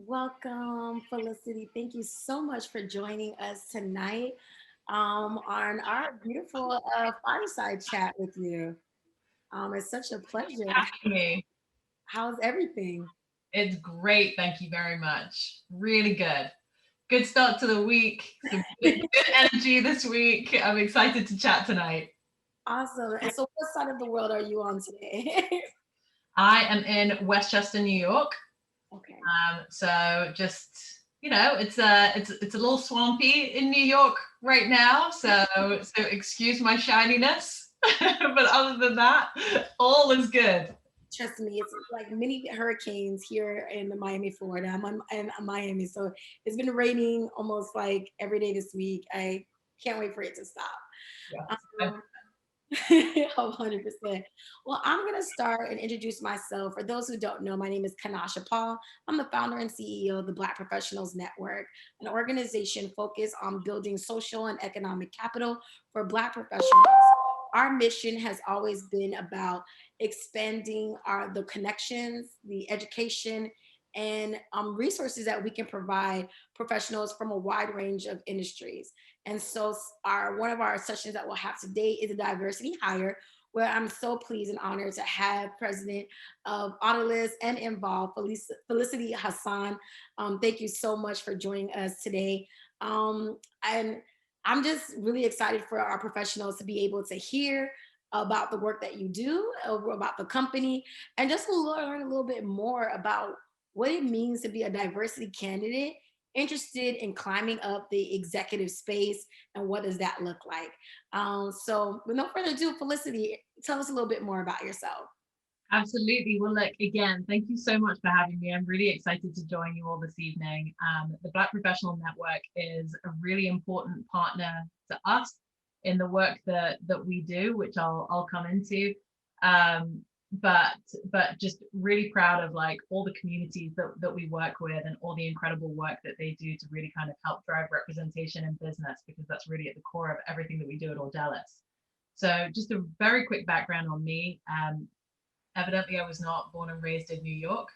Welcome, Felicity. Thank you so much for joining us tonight on our beautiful fireside chat with you. It's such a pleasure. Having me. How's everything? It's great. Thank you very much. Really good. Good start to the week. Some good energy this week. I'm excited to chat tonight. Awesome. And so, what side of the world are you on today? I am in Westchester, New York. Okay. So just it's a little swampy in New York right now. So excuse my shininess, but other than that, all is good. Trust me, it's like many hurricanes here in Miami, Florida. I'm in Miami, so it's been raining almost like every day this week. I can't wait for it to stop. Yeah. Um, 100%. Well, I'm going to start and introduce myself. For those who don't know, my name is Kenasha Paul. I'm the founder and CEO of the Black Professionals Network, an organization focused on building social and economic capital for Black professionals. Our mission has always been about expanding the connections, the education, and resources that we can provide professionals from a wide range of industries. And so our one of our sessions that we'll have today is a diversity hire, where I'm so pleased and honored to have President of Audeliss and INvolve, Felicity Hassan. Thank you so much for joining us today. And I'm just really excited for our professionals to be able to hear about the work that you do, about the company, and just to learn a little bit more about what it means to be a diversity candidate interested in climbing up the executive space and what does that look like. So with no further ado, Felicity, tell us a little bit more about yourself. Absolutely. Well, look, again, thank you so much for having me. I'm really excited to join you all this evening. The Black Professional Network is a really important partner to us in the work that we do, which I'll come into. Um, but just really proud of like all the communities that we work with and all the incredible work that they do to really kind of help drive representation in business, because that's really at the core of everything that we do at Audeliss. So just a very quick background on me. Evidently, I was not born and raised in New York.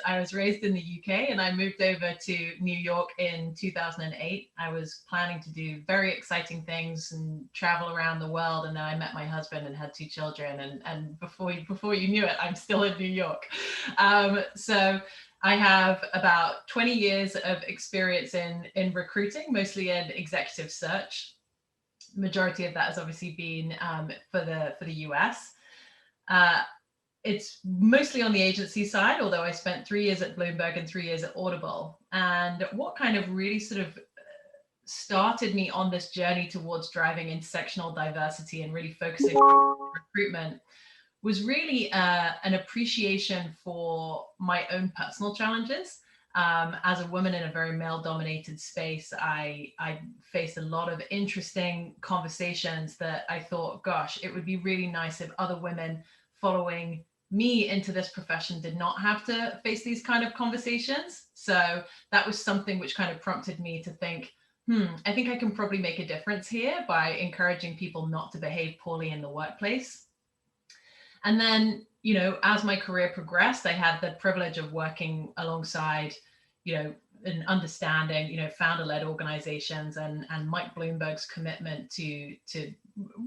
I was raised in the UK, and I moved over to New York in 2008. I was planning to do very exciting things and travel around the world, and then I met my husband and had two children. And before you knew it, I'm still in New York. So I have about 20 years of experience in recruiting, mostly in executive search. Majority of that has obviously been for the US. Uh, it's mostly on the agency side, although I spent 3 years at Bloomberg and 3 years at Audible. And what kind of really sort of started me on this journey towards driving intersectional diversity and really focusing on recruitment was really an appreciation for my own personal challenges. As a woman in a very male dominated space, I faced a lot of interesting conversations that I thought, gosh, it would be really nice if other women following me into this profession did not have to face these kind of conversations. So that was something which kind of prompted me to think, I think I can probably make a difference here by encouraging people not to behave poorly in the workplace. And then, as my career progressed, I had the privilege of working alongside, and understanding, founder-led organizations and Mike Bloomberg's commitment to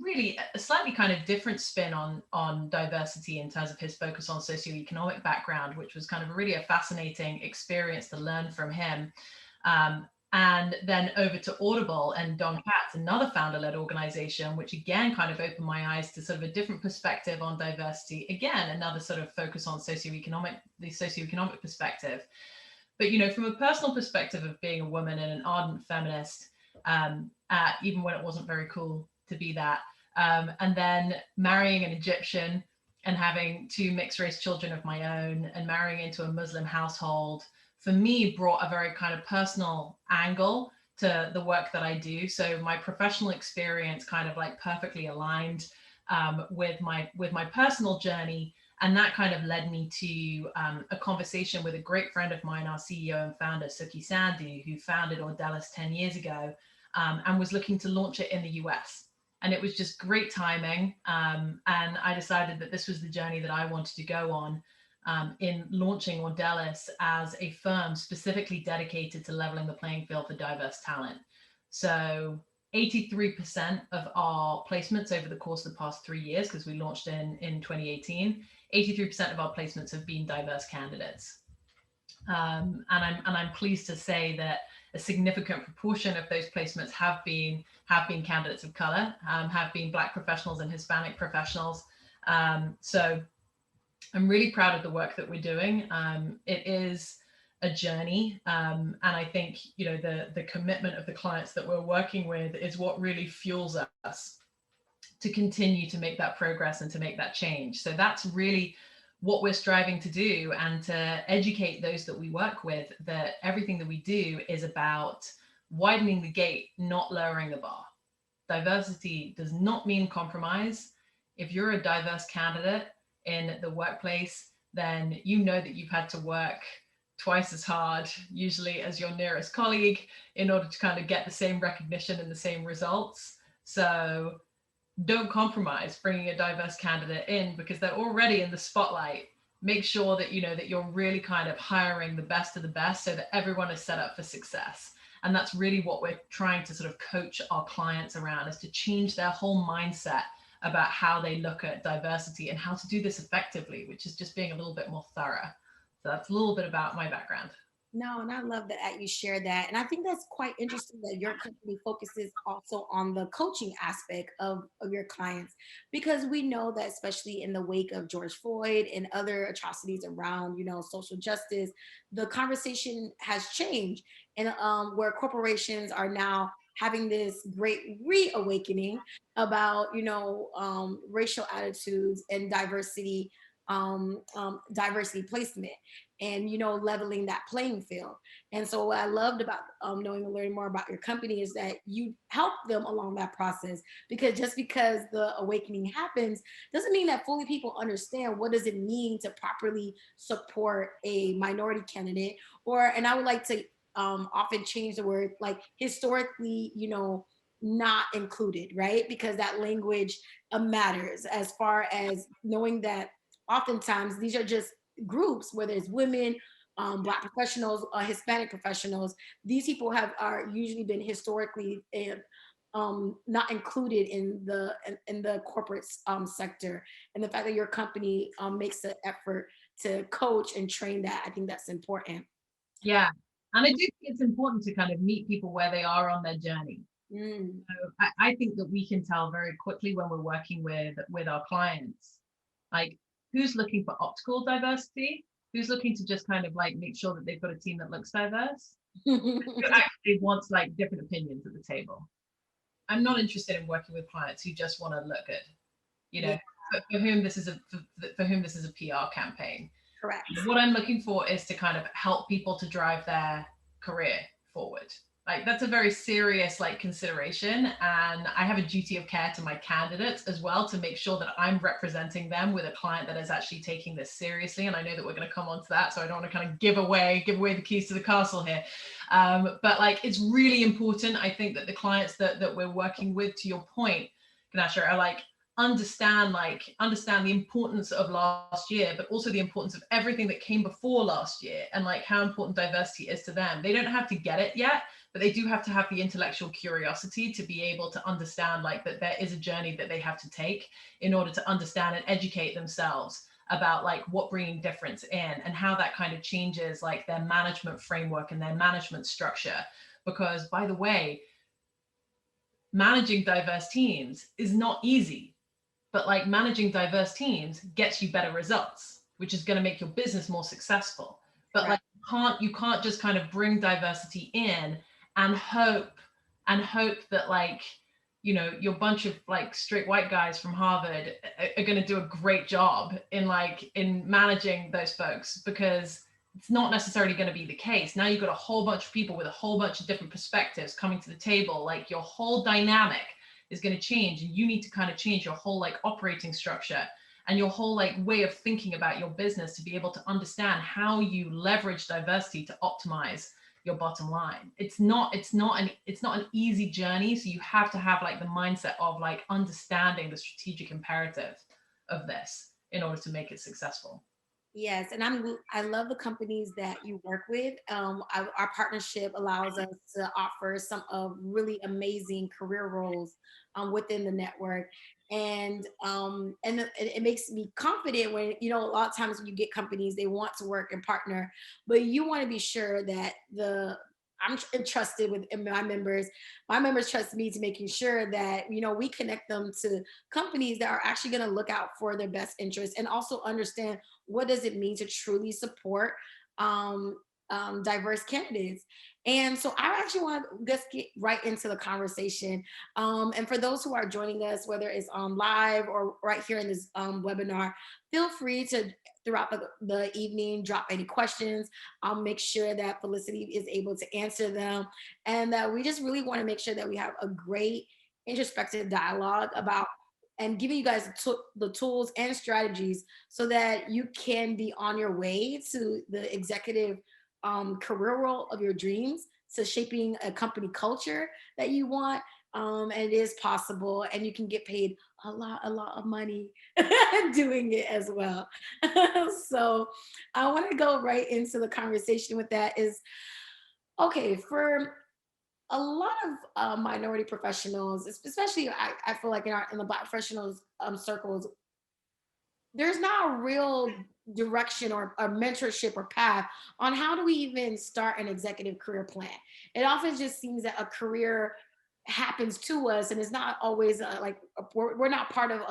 really a slightly kind of different spin on diversity in terms of his focus on socioeconomic background, which was kind of really a fascinating experience to learn from him. And then over to Audible and Don Katz, another founder-led organization, which again kind of opened my eyes to sort of a different perspective on diversity. Again, another sort of focus on the socioeconomic perspective. But from a personal perspective of being a woman and an ardent feminist, even when it wasn't very cool to be that, and then marrying an Egyptian and having two mixed race children of my own and marrying into a Muslim household, for me brought a very kind of personal angle to the work that I do. So my professional experience kind of like perfectly aligned with my personal journey. And that kind of led me to a conversation with a great friend of mine, our CEO and founder, Suki Sandhu, who founded Audeliss 10 years ago and was looking to launch it in the US. And it was just great timing. And I decided that this was the journey that I wanted to go on. in launching Audeliss as a firm specifically dedicated to leveling the playing field for diverse talent. So 83% of our placements over the course of the past 3 years, because we launched in 2018, 83% of our placements have been diverse candidates. And I'm pleased to say that a significant proportion of those placements have been candidates of color, have been Black professionals and Hispanic professionals. So I'm really proud of the work that we're doing. It is a journey, and I think the commitment of the clients that we're working with is what really fuels us to continue to make that progress and to make that change. So that's really what we're striving to do, and to educate those that we work with that everything that we do is about widening the gate, not lowering the bar. Diversity does not mean compromise. If you're a diverse candidate in the workplace, then you know that you've had to work twice as hard, usually, as your nearest colleague in order to kind of get the same recognition and the same results. So don't compromise bringing a diverse candidate in, because they're already in the spotlight. Make sure that that you're really kind of hiring the best of the best, so that everyone is set up for success. And that's really what we're trying to sort of coach our clients around, is to change their whole mindset about how they look at diversity and how to do this effectively, which is just being a little bit more thorough. So that's a little bit about my background. No, and I love that you shared that. And I think that's quite interesting that your company focuses also on the coaching aspect of your clients, because we know that especially in the wake of George Floyd and other atrocities around, social justice, the conversation has changed. And where corporations are now having this great reawakening about, racial attitudes and diversity placement, and leveling that playing field. And so what I loved about knowing and learning more about your company is that you help them along that process, because just because the awakening happens doesn't mean that fully people understand what does it mean to properly support a minority candidate, or, and I would like to often change the word, like, historically, not included, right? Because that language matters, as far as knowing that oftentimes these are just groups, whether it's women, Black professionals, Hispanic professionals. These people are usually been historically not included in the corporate sector. And the fact that your company makes an effort to coach and train that, I think that's important. Yeah. And I do think it's important to kind of meet people where they are on their journey. Mm. So I think that we can tell very quickly when we're working with our clients, like, who's looking for optical diversity, who's looking to just kind of like make sure that they've got a team that looks diverse, who actually wants like different opinions at the table. I'm not interested in working with clients who just want to look good, you know, Yeah, for whom this is for whom this is a PR campaign. correct. What I'm looking for is to kind of help people to drive their career forward. Like, that's a very serious like consideration, and I have a duty of care to my candidates as well, to make sure that I'm representing them with a client that is actually taking this seriously. And I know that we're going to come on to that, so I don't want to kind of give away the keys to the castle here. But like, it's really important, I think, that the clients that we're working with, to your point, Kenasha, are like, understand the importance of last year, but also the importance of everything that came before last year, and like how important diversity is to them. They don't have to get it yet, but they do have to have the intellectual curiosity to be able to understand like that there is a journey that they have to take in order to understand and educate themselves about like what bringing difference in and how that kind of changes like their management framework and their management structure. Because, by the way, managing diverse teams is not easy, but like, managing diverse teams gets you better results, which is going to make your business more successful. But Correct. like, you can't just kind of bring diversity in and hope that like, your bunch of like straight white guys from Harvard are going to do a great job in managing those folks, because it's not necessarily going to be the case. Now you've got a whole bunch of people with a whole bunch of different perspectives coming to the table. Like, your whole dynamic is going to change, and you need to kind of change your whole like operating structure and your whole like way of thinking about your business to be able to understand how you leverage diversity to optimize your bottom line. It's not an easy journey, so you have to have like the mindset of like understanding the strategic imperative of this in order to make it successful. Yes, and I love the companies that you work with. Our partnership allows us to offer some of really amazing career roles within the network, and it makes me confident when a lot of times when you get companies they want to work and partner, but you want to be sure that the I'm entrusted with my members. My members trust me to making sure that we connect them to companies that are actually going to look out for their best interests and also understand what does it mean to truly support um, diverse candidates. And so I actually want to just get right into the conversation. And for those who are joining us, whether it's on live or right here in this webinar, feel free to throughout the evening drop any questions. I'll make sure that Felicity is able to answer them, and that we just really want to make sure that we have a great introspective dialogue about and giving you guys the tools and strategies so that you can be on your way to the executive career role of your dreams, to shaping a company culture that you want. And it is possible, and you can get paid a lot of money doing it as well. So I want to go right into the conversation with that is okay for a lot of minority professionals, especially I feel like in the Black professionals circles, there's not a real direction or a mentorship or path on how do we even start an executive career plan. It often just seems that a career happens to us and it's not always we're not part of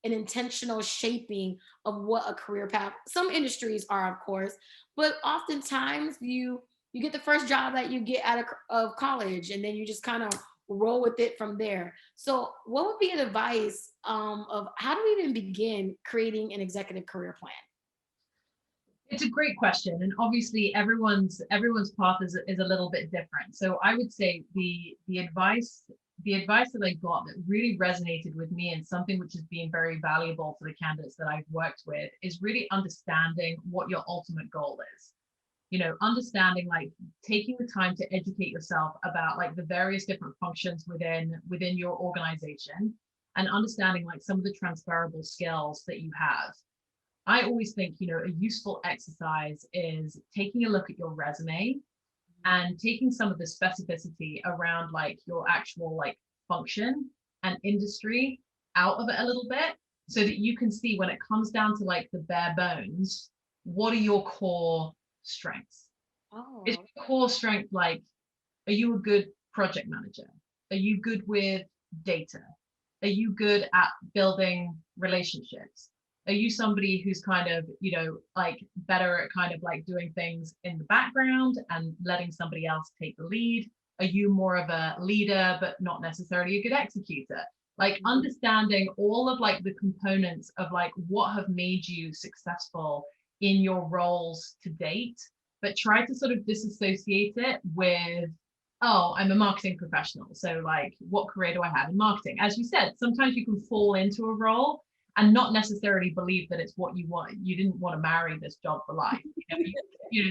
an intentional shaping of what a career path. Some industries are, of course, but oftentimes you get the first job that you get out of college and then you just kind of roll with it from there. So, what would be an advice of how do we even begin creating an executive career plan? It's a great question, and obviously everyone's path is a little bit different. So I would say the advice that I got that really resonated with me and something which has been very valuable for the candidates that I've worked with is really understanding what your ultimate goal is. Understanding, like, taking the time to educate yourself about like the various different functions within your organization, and understanding like some of the transferable skills that you have. I always think, a useful exercise is taking a look at your resume and taking some of the specificity around like your actual like function and industry out of it a little bit, so that you can see when it comes down to like the bare bones, what are your core strengths? Is Oh, your core strength like, are you a good project manager? Are you good with data? Are you good at building relationships? Are you somebody who's kind of, like better at kind of like doing things in the background and letting somebody else take the lead? Are you more of a leader, but not necessarily a good executor? Like understanding all of like the components of like what have made you successful in your roles to date, but try to sort of disassociate it with, oh, I'm a marketing professional. So like, what career do I have in marketing? As you said, sometimes you can fall into a role and not necessarily believe that it's what you want. You didn't want to marry this job for life.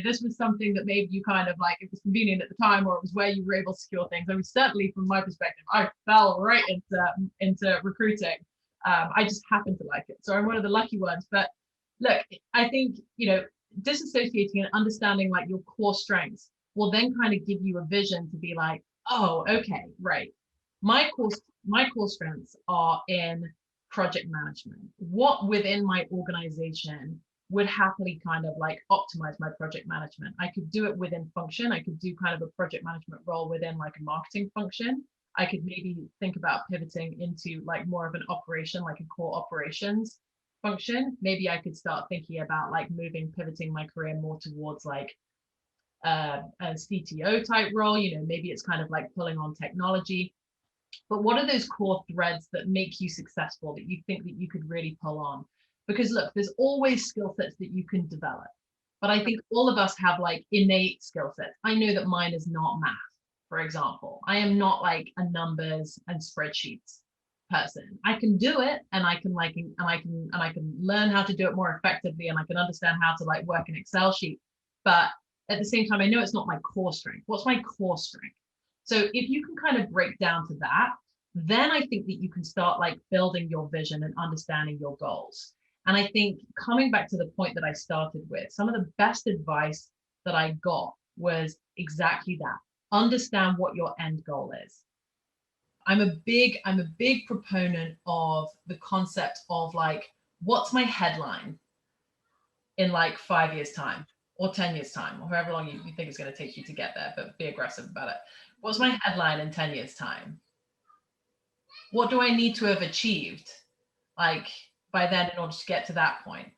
This was something that maybe you kind of like, it was convenient at the time, or it was where you were able to secure things. I mean, certainly from my perspective, I fell right into recruiting. I just happened to like it. So I'm one of the lucky ones. But look, I think, disassociating and understanding like your core strengths will then kind of give you a vision to be like, oh, okay, right. My core my core strengths are in project management. What within my organization would happily kind of like optimize my project management? I could do it within function. I could do kind of a project management role within like a marketing function. I could maybe think about pivoting into like more of an operation, like a core operations function. Maybe I could start thinking about like pivoting my career more towards like a CTO type role. Maybe it's kind of like pulling on technology. But what are those core threads that make you successful, that you think that you could really pull on? Because look, there's always skill sets that you can develop. But I think all of us have like innate skill sets. I know that mine is not math, for example. I am not like a numbers and spreadsheets person. I can do it, and I can learn how to do it more effectively, and I can understand how to like work an Excel sheet. But at the same time, I know it's not my core strength. What's my core strength? So if you can kind of break down to that, then I think that you can start like building your vision and understanding your goals. And I think coming back to the point that I started with, some of the best advice that I got was exactly that. Understand what your end goal is. I'm a big proponent of the concept of like, what's my headline in like 5 years time or 10 years time or however long you think it's going to take you to get there, but be aggressive about it. What's my headline in 10 years time? What do I need to have achieved like by then in order to get to that point?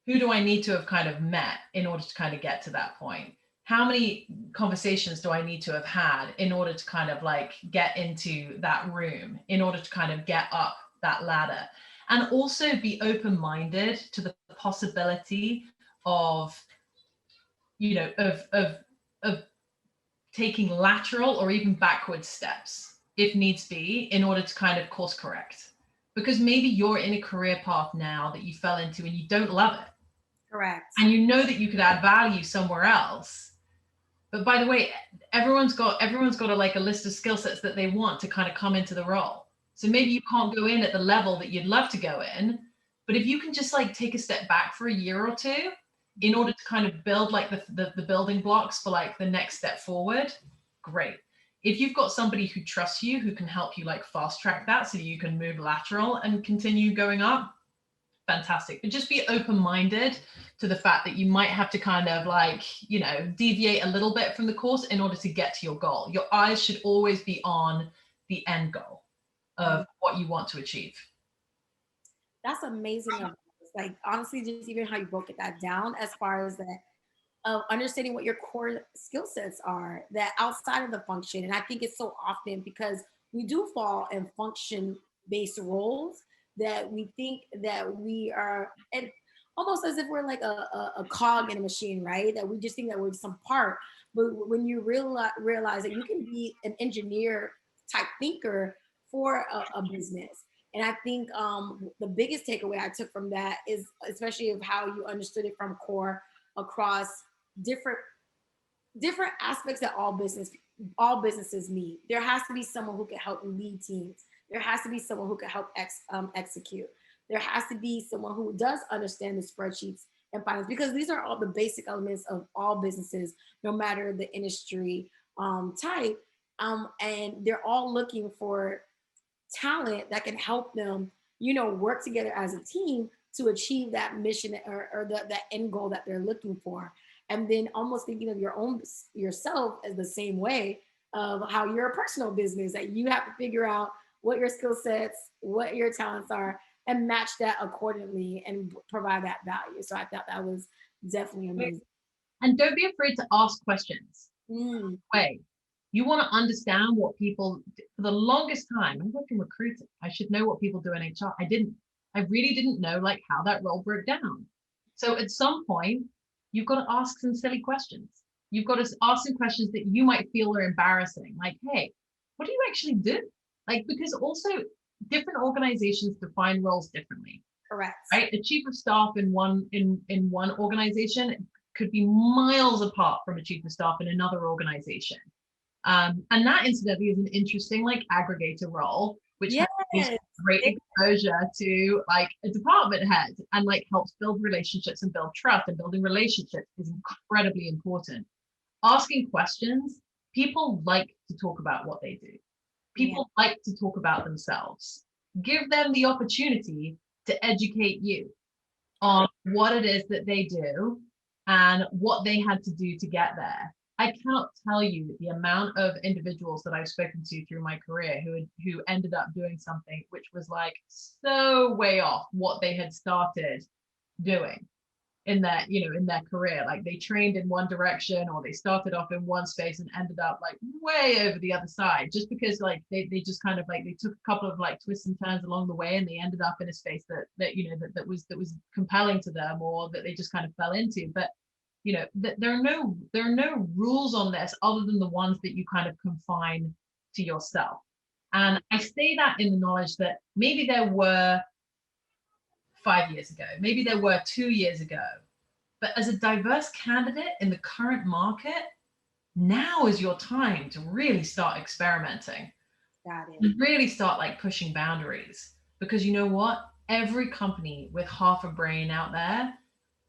Who do I need to have kind of met in order to kind of get to that point? How many conversations do I need to have had in order to kind of like get into that room, in order to kind of get up that ladder? And also be open-minded to the possibility of, you know, of taking lateral or even backward steps if needs be in order to kind of course correct. Because maybe you're in a career path now that you fell into and you don't love it. Correct. And you know that you could add value somewhere else. But by the way, everyone's got a list of skill sets that they want to kind of come into the role. So maybe you can't go in at the level that you'd love to go in, but if you can just like take a step back for a year or two in order to kind of build like the building blocks for like the next step forward, great. If you've got somebody who trusts you, who can help you like fast track that so you can move lateral and continue going up, fantastic. But just be open-minded to the fact that you might have to kind of like, you know, deviate a little bit from the course in order to get to your goal. Your eyes should always be on the end goal of what you want to achieve. That's amazing advice. Like honestly, just even how you broke it that down as far as that of understanding what your core skill sets are that outside of the function. And I think it's so often because we do fall in function based roles that we think that we are, and almost as if we're like a cog in a machine, right? That we just think that we're some part. But when you realize that you can be an engineer type thinker for a business. And I think the biggest takeaway I took from that is, especially of how you understood it from core across different aspects that all businesses need. There has to be someone who can help lead teams. There has to be someone who can help execute. There has to be someone who does understand the spreadsheets and finance, because these are all the basic elements of all businesses, no matter the industry type. And they're all looking for talent that can help them, work together as a team to achieve that mission, or that end goal that they're looking for. And then almost thinking of yourself as the same way of how you're a personal business, that you have to figure out what your skill sets, what your talents are, and match that accordingly and provide that value. So I thought that was definitely amazing. And don't be afraid to ask questions. Mm, Way. You want to understand what people, for the longest time, I'm working recruiting. I should know what people do in HR. I didn't. I really didn't know like how that role broke down. So at some point, you've got to ask some silly questions. You've got to ask some questions that you might feel are embarrassing. Like, hey, what do you actually do? Like, because also different organizations define roles differently, correct. right? A chief of staff in one organization could be miles apart from a chief of staff in another organization. And that incidentally is an interesting like aggregator role, which Yes. gives great exposure to like a department head and like helps build relationships and build trust. And building relationships is incredibly important. Asking questions, people like to talk about what they do. People like to talk about themselves. Give them the opportunity to educate you on what it is that they do and what they had to do to get there. I cannot tell you the amount of individuals that I've spoken to through my career who ended up doing something which was like so way off what they had started doing in their career. Like they trained in one direction or they started off in one space and ended up like way over the other side, just because like they just kind of like they took a couple of like twists and turns along the way and they ended up in a space that was compelling to them, or that they just kind of fell into. But there are no rules on this other than the ones that you kind of confine to yourself. And I say that in the knowledge that maybe there were 5 years ago, maybe there were 2 years ago, but as a diverse candidate in the current market, now is your time to really start experimenting. Got it. And really start like pushing boundaries, because you know what? every company with half a brain out there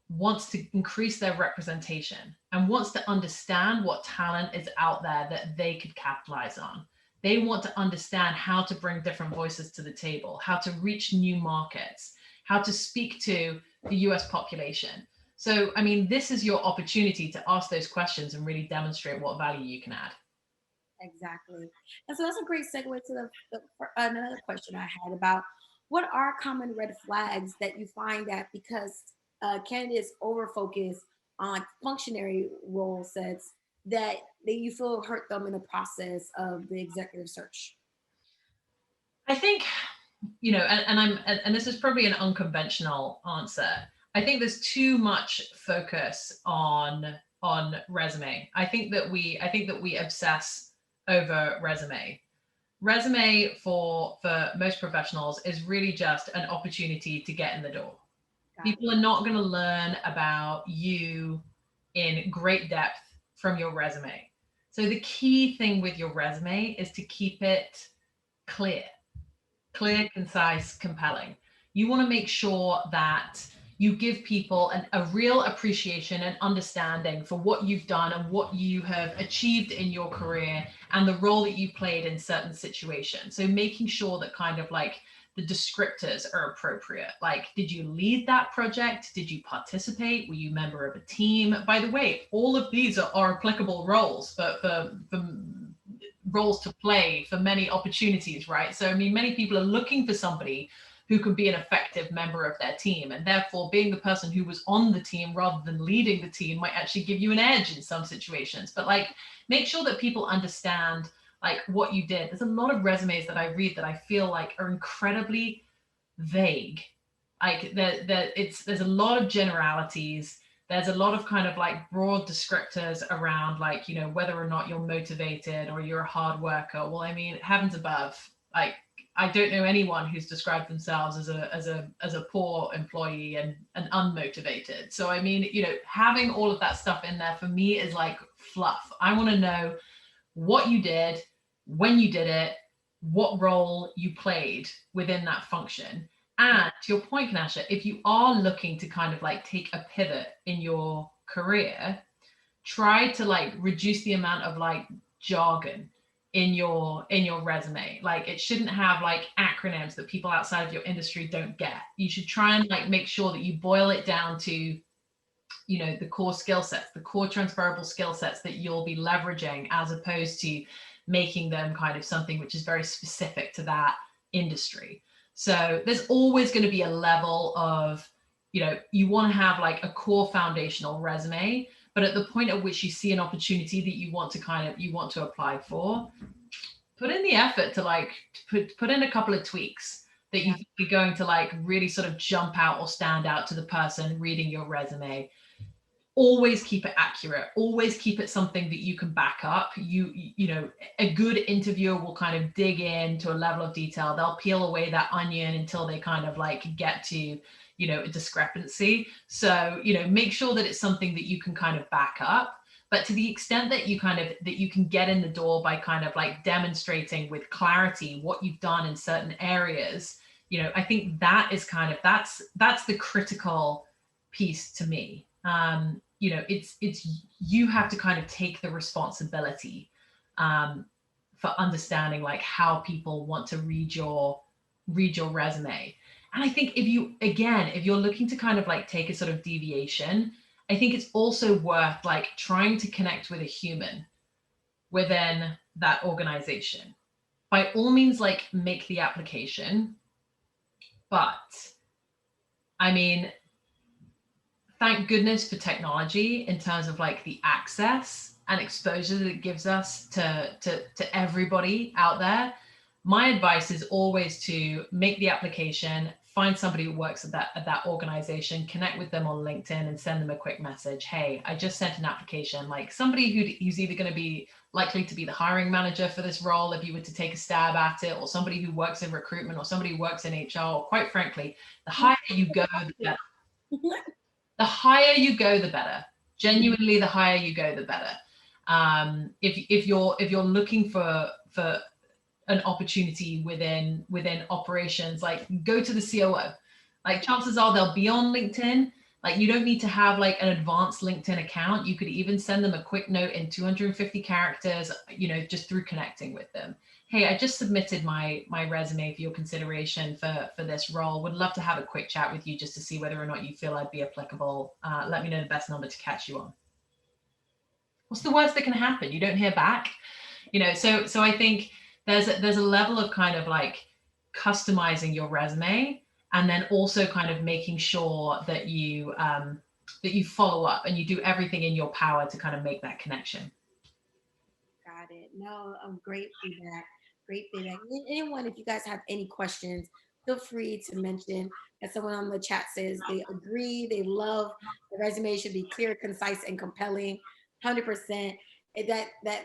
wants to increase their representation and wants to understand what talent is out there that they could capitalize on. They want to understand how to bring different voices to the table, how to reach new markets, how to speak to the US population. So, I mean, this is your opportunity to ask those questions and really demonstrate what value you can add. Exactly. And so that's a great segue to another question I had about what are common red flags that you find that because candidates over focus on functionary role sets that you feel hurt them in the process of the executive search? I think, and this is probably an unconventional answer. I think there's too much focus on resume. I think that we obsess over resume. Resume for most professionals is really just an opportunity to get in the door. Got it. People are not going to learn about you in great depth from your resume. So the key thing with your resume is to keep it clear, clear, concise, compelling. You want to make sure that you give people a real appreciation and understanding for what you've done and what you have achieved in your career and the role that you played in certain situations. So making sure that kind of like the descriptors are appropriate. Like, did you lead that project? Did you participate? Were you a member of a team? By the way, all of these are applicable roles for roles to play for many opportunities, right? So, I mean, many people are looking for somebody who can be an effective member of their team. And therefore, being the person who was on the team rather than leading the team might actually give you an edge in some situations. But like, make sure that people understand like what you did. There's a lot of resumes that I read that I feel like are incredibly vague. Like there's a lot of generalities. There's a lot of kind of like broad descriptors around like, whether or not you're motivated or you're a hard worker. Well, I mean, heavens above, like I don't know anyone who's described themselves as a poor employee and unmotivated. So I mean, having all of that stuff in there for me is like fluff. I want to know what you did, when you did it, what role you played within that function. And to your point, Kanasha, if you are looking to kind of like take a pivot in your career, try to like reduce the amount of like jargon in your resume. Like it shouldn't have like acronyms that people outside of your industry don't get. You should try and like make sure that you boil it down to the core skill sets, the core transferable skill sets that you'll be leveraging, as opposed to making them kind of something which is very specific to that industry. So there's always going to be a level of, you want to have like a core foundational resume, but at the point at which you see an opportunity that you want to apply for, put in the effort to like put in a couple of tweaks that you think are going to like really sort of jump out or stand out to the person reading your resume. Always keep it accurate, always keep it something that you can back up. A good interviewer will kind of dig into a level of detail. They'll peel away that onion until they kind of like get to a discrepancy. So make sure that it's something that you can kind of back up. But to the extent that you can get in the door by kind of like demonstrating with clarity what you've done in certain areas, I think that is kind of that's the critical piece to me. It's you have to kind of take the responsibility for understanding like how people want to read your resume. And I think if you're looking to kind of like take a sort of deviation, I think it's also worth like trying to connect with a human within that organization. By all means, like make the application, but I mean, thank goodness for technology in terms of like the access and exposure that it gives us to everybody out there. My advice is always to make the application, find somebody who works at that organization, connect with them on LinkedIn and send them a quick message. Hey, I just sent an application. Like somebody who's either going to be likely to be the hiring manager for this role if you were to take a stab at it, or somebody who works in recruitment, or somebody who works in HR, or quite frankly, the higher you go, the better. The higher you go, the better. Genuinely, the higher you go, the better. If you're looking for an opportunity within operations, like go to the COO. Like chances are they'll be on LinkedIn. Like you don't need to have like an advanced LinkedIn account. You could even send them a quick note in 250 characters, just through connecting with them. Hey, I just submitted my resume for your consideration for this role. Would love to have a quick chat with you just to see whether or not you feel I'd be applicable. Let me know the best number to catch you on. What's the worst that can happen? You don't hear back. So I think there's a level of kind of like customizing your resume, and then also kind of making sure that you follow up and you do everything in your power to kind of make that connection. Got it. No, great feedback. Great feedback. Anyone, if you guys have any questions, feel free to mention. As someone on the chat says, they agree, they love the resume should be clear, concise, and compelling. 100%. That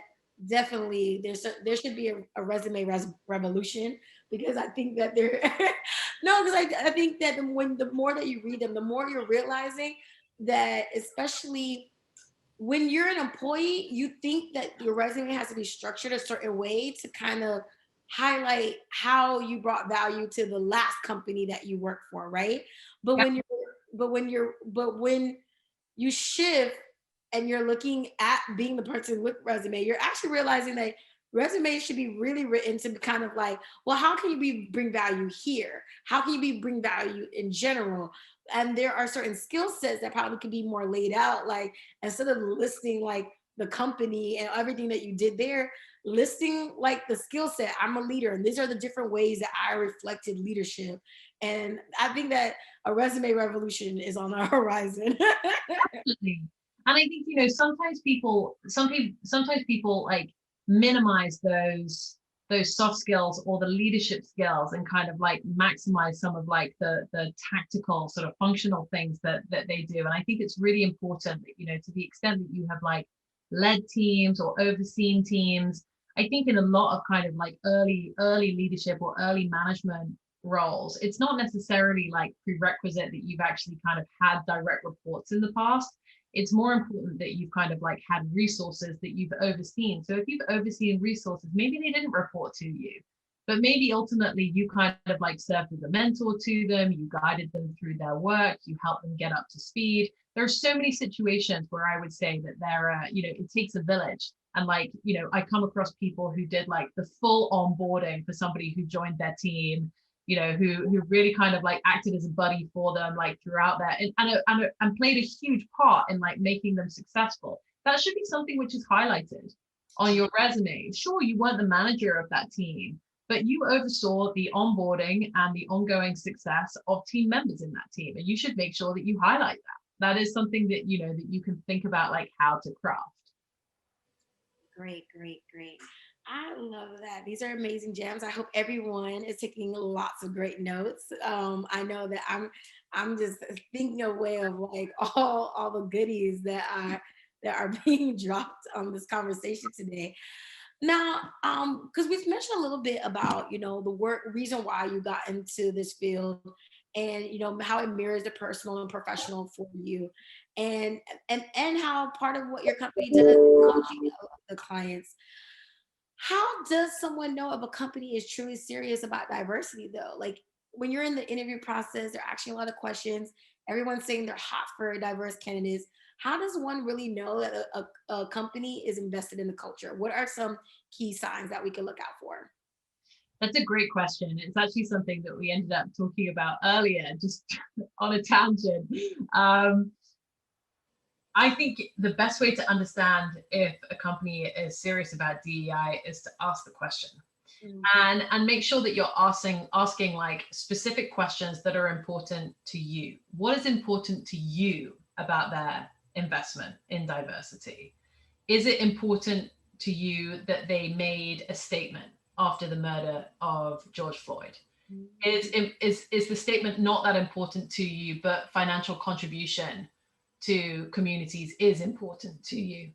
definitely there should be a resume revolution, because I think that there no, because I think that the more that you read them, the more you're realizing that, especially when you're an employee, you think that your resume has to be structured a certain way to kind of highlight how you brought value to the last company that you worked for, right? But Yeah, when you shift and you're looking at being the person with resume, you're actually realizing that resumes should be really written to be kind of like, well, how can bring value here? How can bring value in general? And there are certain skill sets that probably could be more laid out, like instead of listing like the company and everything that you did there, listing like the skill set. I'm a leader, and these are the different ways that I reflected leadership. And I think that a resume revolution is on the horizon. definitely. And I think, sometimes people like minimize those soft skills or the leadership skills, and kind of like maximize some of like the tactical sort of functional things that they do. And I think it's really important that, to the extent that you have like led teams or overseen teams, I think in a lot of kind of like early leadership or early management roles, it's not necessarily like prerequisite that you've actually kind of had direct reports in the past. It's more important that you've kind of like had resources that you've overseen. So if you've overseen resources, maybe they didn't report to you, but maybe ultimately you kind of like served as a mentor to them, you guided them through their work, you helped them get up to speed. There are so many situations where I would say that it takes a village. And like, I come across people who did like the full onboarding for somebody who joined their team, who really kind of like acted as a buddy for them, like throughout that, and played a huge part in like making them successful. That should be something which is highlighted on your resume. Sure, you weren't the manager of that team, but you oversaw the onboarding and the ongoing success of team members in that team, and you should make sure that you highlight that. That is something that that you can think about, like how to craft. Great, great, great. I love that. These are amazing gems. I hope everyone is taking lots of great notes. I know that I'm just thinking away of like all the goodies that are being dropped on this conversation today. Now, because we've mentioned a little bit about the work reason why you got into this field, and how it mirrors the personal and professional for you, and and how part of what your company does is coaching the clients. How does someone know if a company is truly serious about diversity, though? Like when you're in the interview process, they're asking a lot of questions. Everyone's saying they're hot for diverse candidates. How does one really know that a company is invested in the culture? What are some key signs that we can look out for? That's a great question. It's actually something that we ended up talking about earlier, just on a tangent. I think the best way to understand if a company is serious about DEI is to ask the question, Mm. and make sure that you're asking like specific questions that are important to you. What is important to you about their investment in diversity? Is it important to you that they made a statement after the murder of George Floyd? Is the statement not that important to you, but financial contribution to communities is important to you?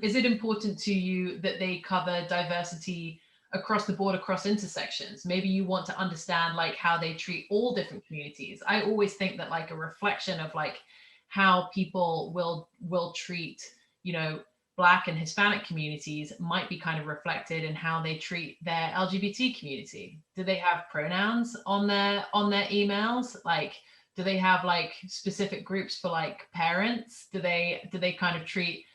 Is it important to you that they cover diversity across the board, across intersections? Maybe you want to understand like how they treat all different communities. I always think that like a reflection of like how people will treat, you know, Black and Hispanic communities might be kind of reflected in how they treat their LGBT community. Do they have pronouns on their emails? Like, do they have like specific groups for like parents? Do they kind of treat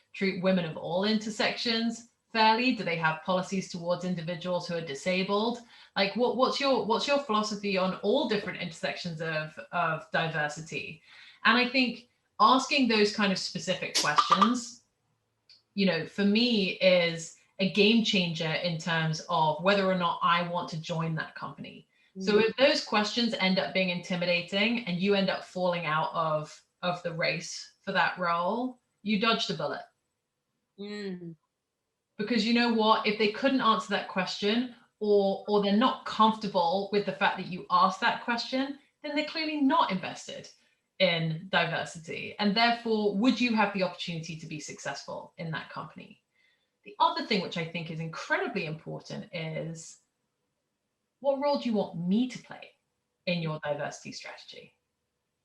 women of all intersections fairly? Do they have policies towards individuals who are disabled? Like, what's your philosophy on all different intersections of diversity? And I think asking those kind of specific questions, for me is a game changer in terms of whether or not I want to join that company. So if those questions end up being intimidating and you end up falling out of the race for that role, you dodged a bullet. Mm. Because you know what? If they couldn't answer that question, or they're not comfortable with the fact that you asked that question, then they're clearly not invested in diversity. And therefore, would you have the opportunity to be successful in that company? The other thing which I think is incredibly important is, what role do you want me to play in your diversity strategy?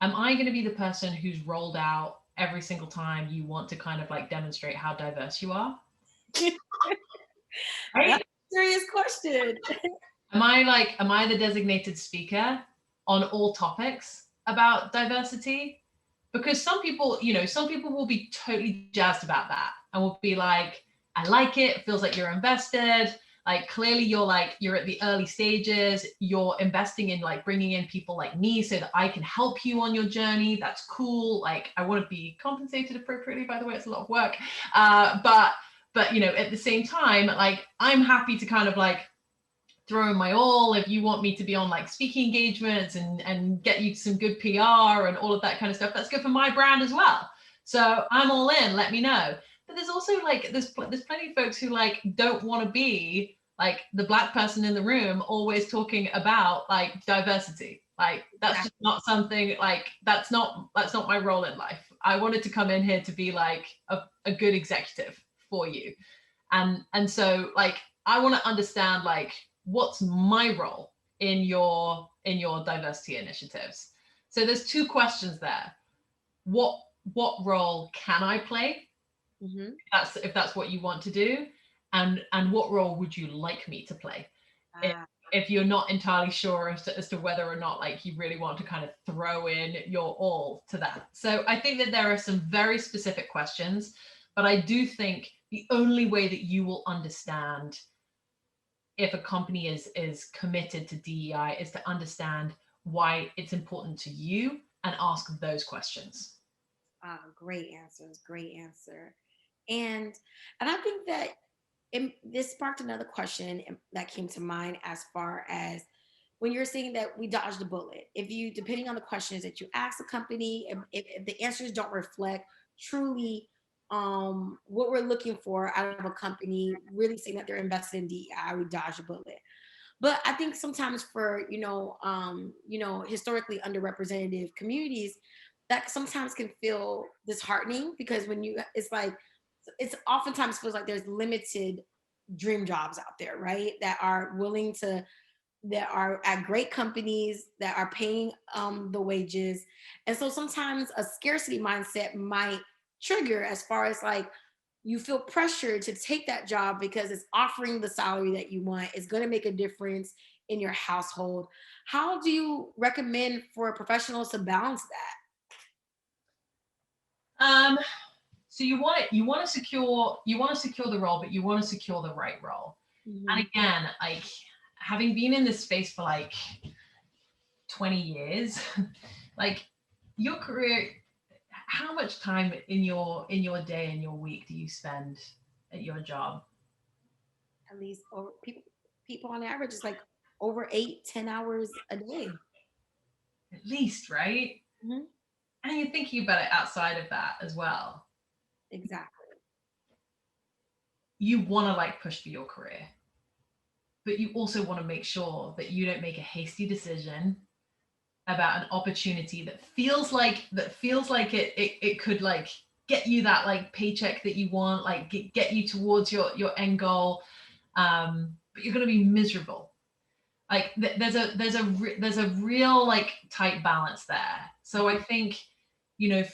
Am I going to be the person who's rolled out every single time you want to kind of like demonstrate how diverse you are? That's Right? a serious question. Am I the designated speaker on all topics about diversity? Because some people will be totally jazzed about that and will be like, I like it feels like you're invested. Like, clearly you're at the early stages, you're investing in like bringing in people like me so that I can help you on your journey. That's cool. Like, I want to be compensated appropriately, by the way. It's a lot of work. But at the same time, like, I'm happy to kind of like throw in my all if you want me to be on like speaking engagements and get you some good PR and all of that kind of stuff. That's good for my brand as well. So I'm all in, let me know. But there's also like, there's plenty of folks who like don't want to be like the Black person in the room always talking about like diversity. Like, that's just not something, like, that's not my role in life. I wanted to come in here to be like a good executive for you. And so like, I want to understand like, what's my role in your diversity initiatives. So there's two questions there. What role can I play? Mm-hmm. If that's what you want to do. And what role would you like me to play? If you're not entirely sure as to whether or not like you really want to kind of throw in your all to that. So I think that there are some very specific questions, but I do think the only way that you will understand if a company is committed to DEI is to understand why it's important to you and ask those questions. Great answers. Great answer. And I think that this sparked another question that came to mind, as far as when you're saying that we dodged a bullet. If you, depending on the questions that you ask the company, if the answers don't reflect truly what we're looking for out of a company, really saying that they're invested in DEI, we dodge a bullet. But I think sometimes for historically underrepresented communities, that sometimes can feel disheartening, because when you, it's like, it's oftentimes feels like there's limited dream jobs out there, right? That are willing to, that are at great companies that are paying the wages. And so sometimes a scarcity mindset might trigger, as far as like, you feel pressured to take that job because it's offering the salary that you want, it's going to make a difference in your household. How do you recommend for professionals to balance Um, so you want to secure the role, but you want to secure the right role. that? And again, like, having been in this space for like 20 years, like, your career, how much time in your day and your week do you spend at your job? At least over people on average is like over 8-10 hours a day. At least, right? Mhm. And you're thinking about it outside of that as well. Exactly. You want to like push for your career, but you also want to make sure that you don't make a hasty decision about an opportunity that feels like it could like get you that like paycheck that you want, like get you towards your end goal, but you're going to be miserable. Like, there's a real like tight balance there. So I think,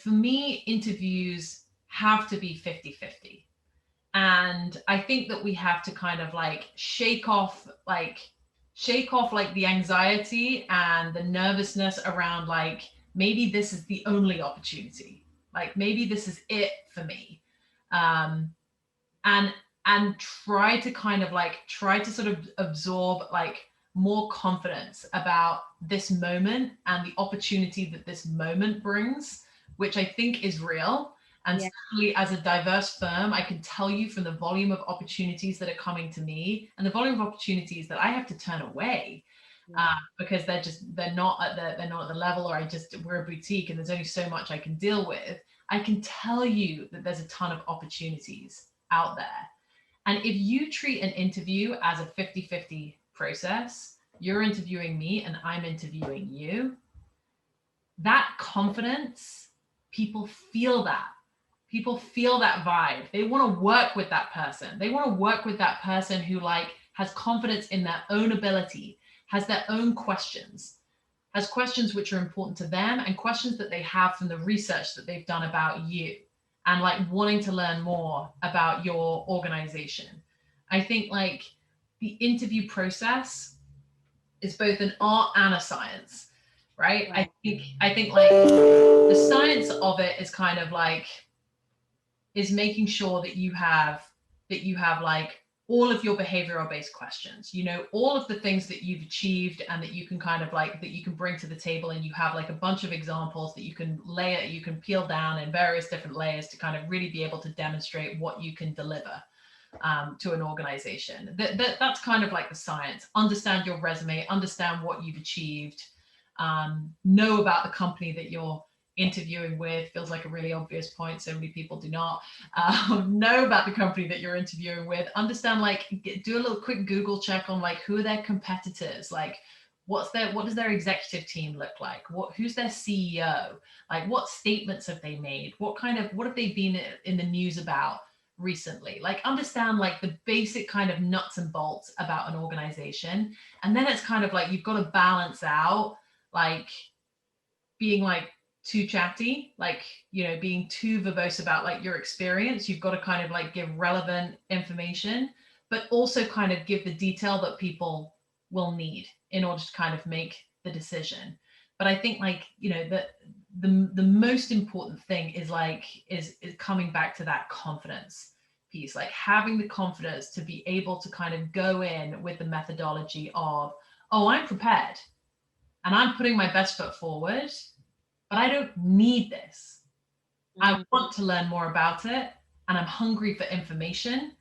for me, interviews have to be 50-50. And I think that we have to kind of like shake off like the anxiety and the nervousness around like maybe this is the only opportunity, like maybe this is it for me. um and try to kind of like try to sort of absorb like more confidence about this moment and the opportunity that this moment brings, which I think is real. And Yeah. certainly as a diverse firm, I can tell you from the volume of opportunities that are coming to me and the volume of opportunities that I have to turn away, Yeah. because they're not at the level, or we're a boutique and there's only so much I can deal with. I can tell you that there's a ton of opportunities out there. And if you treat an interview as a 50-50 process, you're interviewing me and I'm interviewing you, that confidence, people feel that. People feel that vibe. They want to work with that person. They want to work with that person who like has confidence in their own ability, has their own questions, has questions which are important to them and questions that they have from the research that they've done about you, and like wanting to learn more about your organization. I think like the interview process is both an art and a science, right? Right. I think like the science of it is kind of like is making sure that you have like all of your behavioral based questions, you know, all of the things that you've achieved and that you can kind of like that you can bring to the table, and you have like a bunch of examples that you can layer, you can peel down in various different layers to kind of really be able to demonstrate what you can deliver, to an organization. That's kind of like the science. Understand your resume, understand what you've achieved, know about the company that you're interviewing with. Feels like a really obvious point. So many people do not know about the company that you're interviewing with. Understand, like, do a little quick Google check on like who are their competitors, like what does their executive team look like, who's their CEO, like what statements have they made, what have they been in the news about recently. Like understand like the basic kind of nuts and bolts about an organization. And then it's kind of like you've got to balance out like being like too chatty, like, you know, being too verbose about like your experience. You've got to kind of like give relevant information, but also kind of give the detail that people will need in order to kind of make the decision. But I think like, you know, the most important thing is like is coming back to that confidence piece, like having the confidence to be able to kind of go in with the methodology of, oh, I'm prepared and I'm putting my best foot forward, but I don't need this. I Mhm. want to learn more about it, and I'm hungry for information,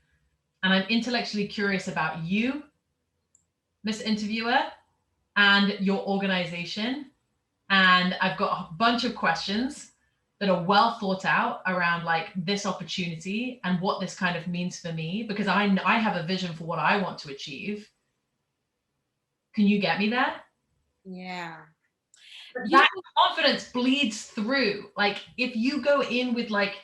and I'm intellectually curious about you, Miss Interviewer, and your organization. And I've got a bunch of questions that are well thought out around like this opportunity and what this kind of means for me, because I have a vision for what I want to achieve. Can you get me there? Yeah. But You that know, confidence bleeds through. Like if you go in with like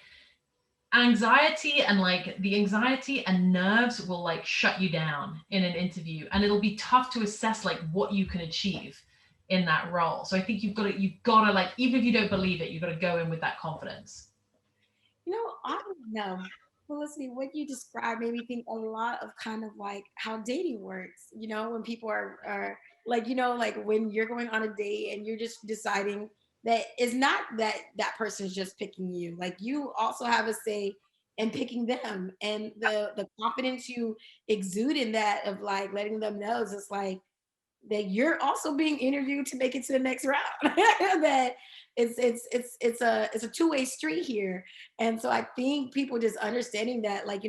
anxiety, and like the anxiety and nerves will like shut you down in an interview, and it'll be tough to assess like what you can achieve in that role. So I think you've got to like, even if you don't believe it, you've got to go in with that confidence. I don't know. Felicity, what you described made me think a lot of kind of like how dating works. When people are like, like when you're going on a date and you're just deciding that it's not that that person's just picking you. Like you also have a say in picking them, and the confidence you exude in that of like letting them know is just like that you're also being interviewed to make it to the next round. That it's a two-way street here. And so I think people just understanding that, like,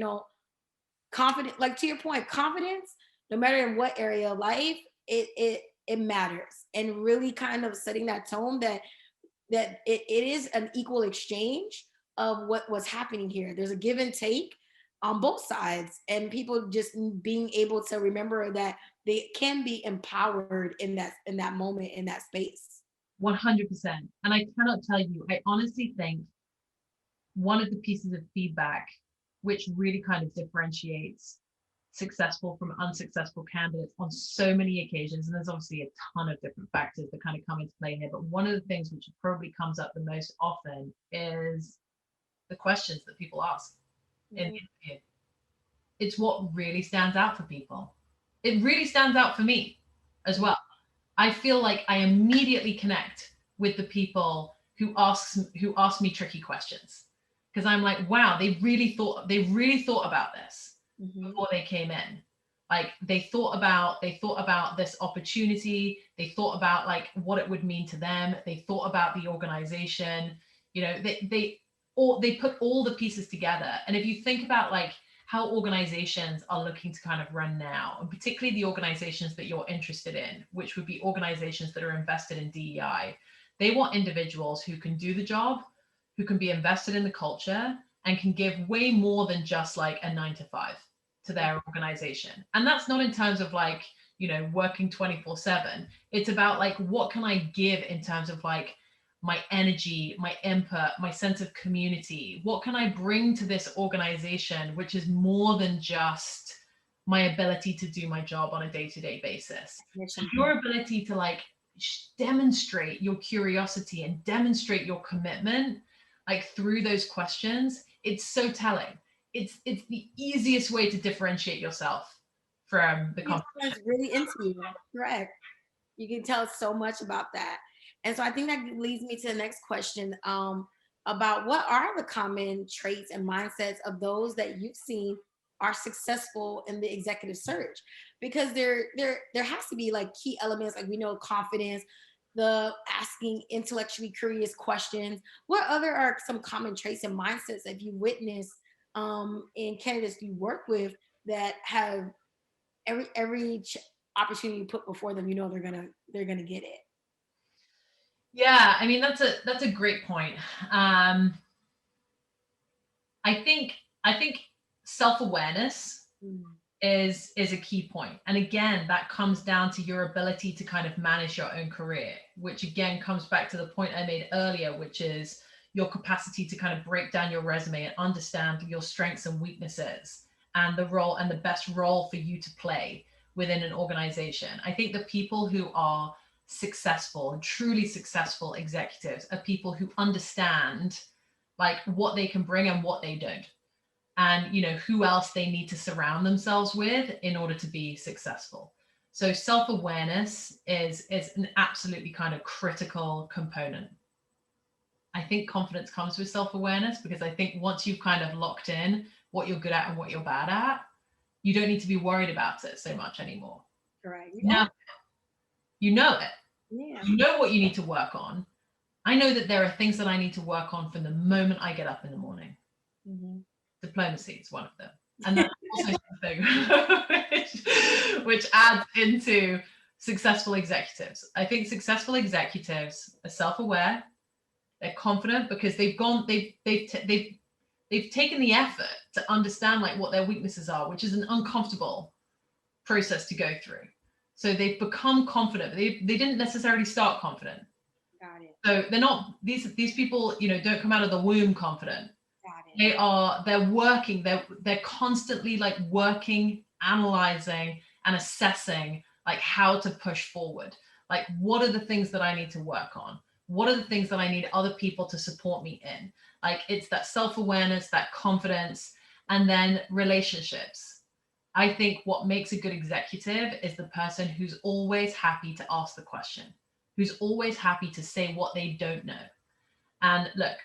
confident, like to your point, confidence, no matter in what area of life, it matters. And really kind of setting that tone that it is an equal exchange of what's happening here. There's a give and take on both sides, and people just being able to remember that they can be empowered in that moment, in that space. 100%. And I cannot tell you, I honestly think one of the pieces of feedback which really kind of differentiates successful from unsuccessful candidates on so many occasions, and there's obviously a ton of different factors that kind of come into play here, but one of the things which probably comes up the most often is the questions that people ask in Mhm. the interview. it's what really stands out for people. It really stands out for me as well. I feel like I immediately connect with the people who ask me tricky questions, because I'm like, wow, they really thought about this Mm-hmm. before they came in. Like they thought about this opportunity, they thought about like what it would mean to them, they thought about the organization, they put all the pieces together. And if you think about like how organizations are looking to kind of run now, and particularly the organizations that you're interested in, which would be organizations that are invested in DEI, they want individuals who can do the job, who can be invested in the culture, and can give way more than just like a 9 to 5 to their organization. And that's not in terms of like, working 24/7. It's about like, what can I give in terms of like my energy, my input, my sense of community? What can I bring to this organization, which is more than just my ability to do my job on a day-to-day basis? Mission. Your ability to like demonstrate your curiosity and demonstrate your commitment, like through those questions, it's so telling. It's the easiest way to differentiate yourself from the competition. Someone's really into you. Correct. You can tell so much about that. And so I think that leads me to the next question, about what are the common traits and mindsets of those that you've seen are successful in the executive search? Because there has to be like key elements, like we know confidence, the asking intellectually curious questions. What other are some common traits and mindsets that you witness in candidates you work with that have every opportunity you put before them, they're gonna get it. Yeah, I mean that's a great point. Um, I think self-awareness Mm. is a key point. And again, that comes down to your ability to kind of manage your own career, which again comes back to the point I made earlier, which is your capacity to kind of break down your resume and understand your strengths and weaknesses and the role and the best role for you to play within an organization. I think the people who are successful, truly successful executives are people who understand like what they can bring and what they don't, and who else they need to surround themselves with in order to be successful. So self-awareness is an absolutely kind of critical component. I think confidence comes with self-awareness, because I think once you've kind of locked in what you're good at and what you're bad at, you don't need to be worried about it so much anymore. Correct. Now you know it, Yeah. you know what you need to work on. I know that there are things that I need to work on from the moment I get up in the morning. Hmm. Diplomacy is one of them. And that's also something which adds into successful executives. I think successful executives are self-aware, they're confident, because they've taken the effort to understand like what their weaknesses are, which is an uncomfortable process to go through. So they've become confident. They didn't necessarily start confident. Got it. So they're not these people, don't come out of the womb confident. Got it. They're working, they're constantly like working, analyzing and assessing like how to push forward. Like, what are the things that I need to work on? What are the things that I need other people to support me in? Like, it's that self-awareness, that confidence, and then relationships. I think what makes a good executive is the person who's always happy to ask the question, who's always happy to say what they don't know. And look,